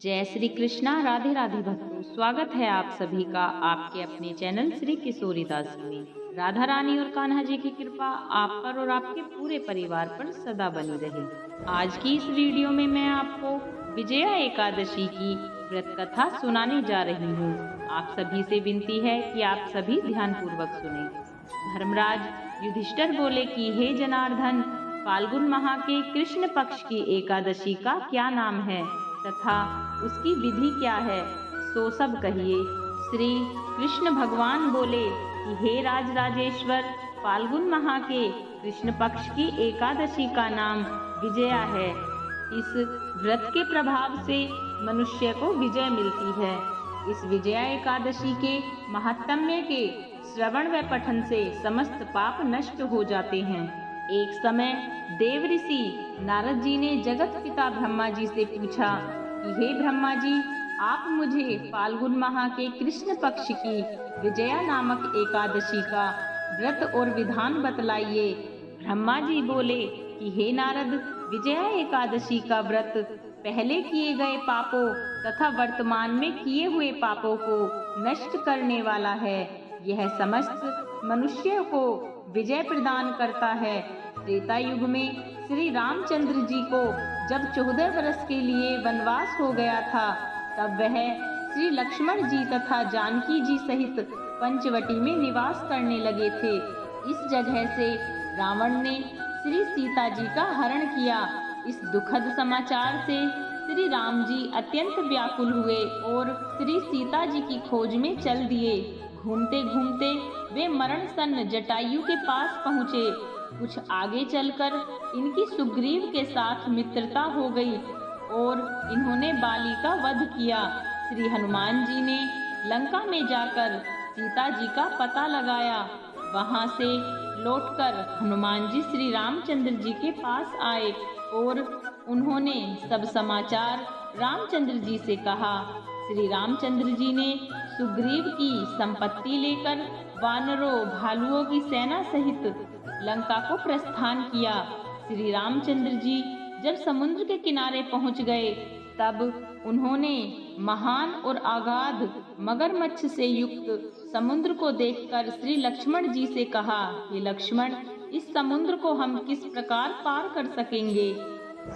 जय श्री कृष्णा। राधे राधे भक्तों, स्वागत है आप सभी का आपके अपने चैनल श्री किशोरीदास में। राधा रानी और कान्हा जी की कृपा आप पर और आपके पूरे परिवार पर सदा बनी रहे। आज की इस वीडियो में मैं आपको विजया एकादशी की व्रत कथा सुनाने जा रही हूँ। आप सभी से विनती है कि आप सभी ध्यान पूर्वक सुने। धर्मराज युधिष्ठिर बोले कि हे जनार्दन, फाल्गुन माह के कृष्ण पक्ष की एकादशी का क्या नाम है तथा उसकी विधि क्या है, सो सब कहिए। श्री कृष्ण भगवान बोले कि हे राजराजेश्वर, फाल्गुन माह के कृष्ण पक्ष की एकादशी का नाम विजया है। इस व्रत के प्रभाव से मनुष्य को विजय मिलती है। इस विजया एकादशी के महात्म्य के श्रवण व पठन से समस्त पाप नष्ट हो जाते हैं। एक समय देव ऋषि नारद जी ने जगत पिता ब्रह्मा जी से पूछा कि हे ब्रह्मा जी, आप मुझे फाल्गुन माह के कृष्ण पक्ष की विजया नामक एकादशी का व्रत और विधान बतलाइए। ब्रह्मा जी बोले कि हे नारद, विजया एकादशी का व्रत पहले किए गए पापों तथा वर्तमान में किए हुए पापों को नष्ट करने वाला है। यह समस्त मनुष्य को विजय प्रदान करता है। त्रेता युग में श्री रामचंद्र जी को जब 14 वर्ष के लिए वनवास हो गया था, तब वह श्री लक्ष्मण जी तथा जानकी जी सहित पंचवटी में निवास करने लगे थे। इस जगह से रावण ने श्री सीता जी का हरण किया। इस दुखद समाचार से श्री राम जी अत्यंत व्याकुल हुए और श्री सीता जी की खोज में चल दिए। घूमते घूमते वे मरण सन्न जटायु के पास पहुँचे। कुछ आगे चलकर इनकी सुग्रीव के साथ मित्रता हो गई और इन्होंने बाली का वध किया। श्री हनुमान जी ने लंका में जाकर सीता जी का पता लगाया। वहां से लौटकर हनुमान जी श्री रामचंद्र जी के पास आए और उन्होंने सब समाचार रामचंद्र जी से कहा। श्री रामचंद्र जी ने सुग्रीव की संपत्ति लेकर वानरों भालुओं की सेना सहित लंका को प्रस्थान किया। श्री रामचंद्र जी जब समुद्र के किनारे पहुंच गए, तब उन्होंने महान और अगाध मगरमच्छ से युक्त समुद्र को देखकर श्री लक्ष्मण जी से कहा, हे लक्ष्मण, इस समुद्र को हम किस प्रकार पार कर सकेंगे।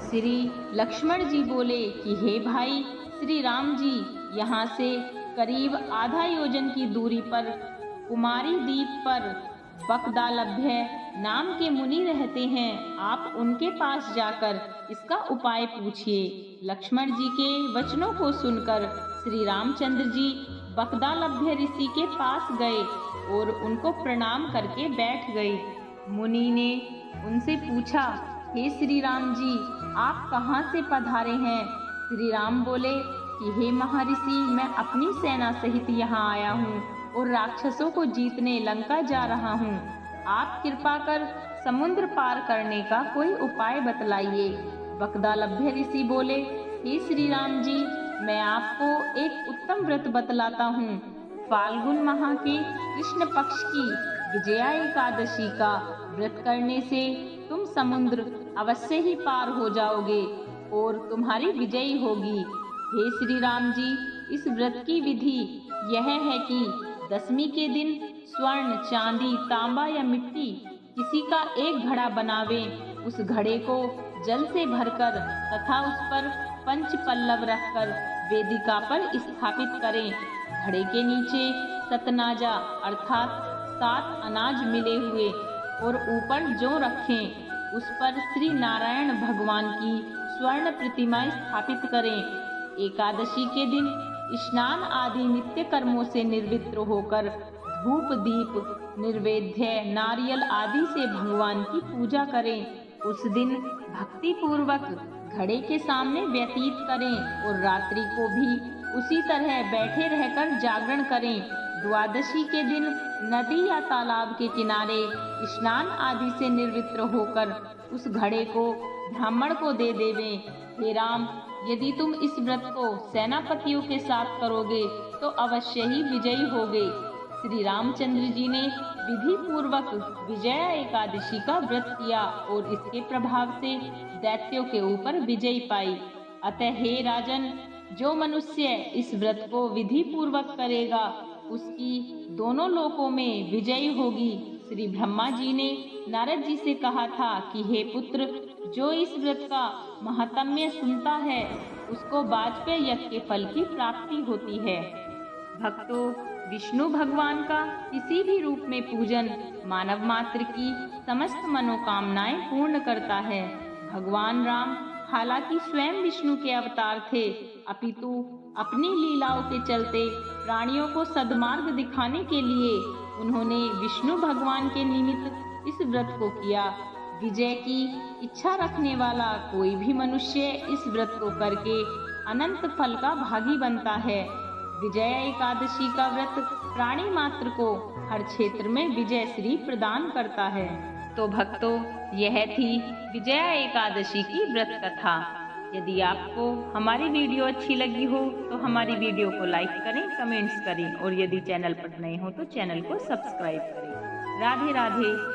श्री लक्ष्मण जी बोले कि हे भाई श्री राम जी, यहाँ से करीब आधा योजन की दूरी पर कुमारी द्वीप पर बकदालभ्य नाम के मुनि रहते हैं। आप उनके पास जाकर इसका उपाय पूछिए। लक्ष्मण जी के वचनों को सुनकर श्री रामचंद्र जी बकदालभ्य ऋषि के पास गए और उनको प्रणाम करके बैठ गए। मुनि ने उनसे पूछा, हे श्री राम जी, आप कहाँ से पधारे हैं। श्री राम बोले कि हे महर्षि, मैं अपनी सेना सहित यहाँ आया हूँ और राक्षसों को जीतने लंका जा रहा हूँ। आप कृपा कर समुद्र पार करने का कोई उपाय बतलाइए। बकदालभ्य ऋषि बोले, हे श्री राम जी, मैं आपको एक उत्तम व्रत बतलाता हूँ। फाल्गुन माह के कृष्ण पक्ष की विजया एकादशी का व्रत करने से तुम समुद्र अवश्य ही पार हो जाओगे और तुम्हारी विजयी होगी। हे श्री राम जी, इस व्रत की विधि यह है कि दशमी के दिन स्वर्ण, चांदी, तांबा या मिट्टी किसी का एक घड़ा बनावें। उस घड़े को जल से भरकर तथा उस पर पंच पल्लव रखकर वेदिका पर स्थापित करें। घड़े के नीचे सतनाजा अर्थात 7 अनाज मिले हुए और ऊपर जौ रखें। उस पर श्री नारायण भगवान की स्वर्ण प्रतिमा स्थापित करें। एकादशी के दिन स्नान आदि नित्य कर्मों से निर्वृत्त होकर धूप, दीप, निर्वेद्य, नारियल आदि से भगवान की पूजा करें। उस दिन भक्ति पूर्वक घड़े के सामने व्यतीत करें और रात्रि को भी उसी तरह बैठे रहकर जागरण करें। द्वादशी के दिन नदी या तालाब के किनारे स्नान आदि से निवृत्त होकर उस घड़े को ब्राह्मण को दे देवें। हे राम, यदि तुम इस व्रत को सेनापतियों के साथ करोगे तो अवश्य ही विजयी होगे। श्री रामचंद्र जी ने विधि पूर्वक विजया एकादशी का व्रत किया और इसके प्रभाव से दैत्यों के ऊपर विजय पाई। अतः हे राजन, जो मनुष्य इस व्रत को विधि पूर्वक करेगा उसकी दोनों लोकों में विजय होगी। श्री ब्रह्मा जी ने नारद जी से कहा था कि हे पुत्र, जो इस व्रत का महात्म्य सुनता है उसको वाजपेय यज्ञ के फल की प्राप्ति होती है। भक्तों, विष्णु भगवान का किसी भी रूप में पूजन मानव मात्र की समस्त मनोकामनाएं पूर्ण करता है। भगवान राम हालांकि स्वयं विष्णु के अवतार थे, अपितु अपनी लीलाओं के चलते प्राणियों को सद्मार्ग दिखाने के लिए उन्होंने विष्णु भगवान के निमित्त इस व्रत को किया। विजय की इच्छा रखने वाला कोई भी मनुष्य इस व्रत को करके अनंत फल का भागी बनता है। विजया एकादशी का व्रत प्राणी मात्र को हर क्षेत्र में विजय श्री प्रदान करता है। तो भक्तों, यह थी विजया एकादशी की व्रत कथा। यदि आपको हमारी वीडियो अच्छी लगी हो तो हमारी वीडियो को लाइक करें, कमेंट्स करें और यदि चैनल पर नए हो तो चैनल को सब्सक्राइब करें। राधे राधे।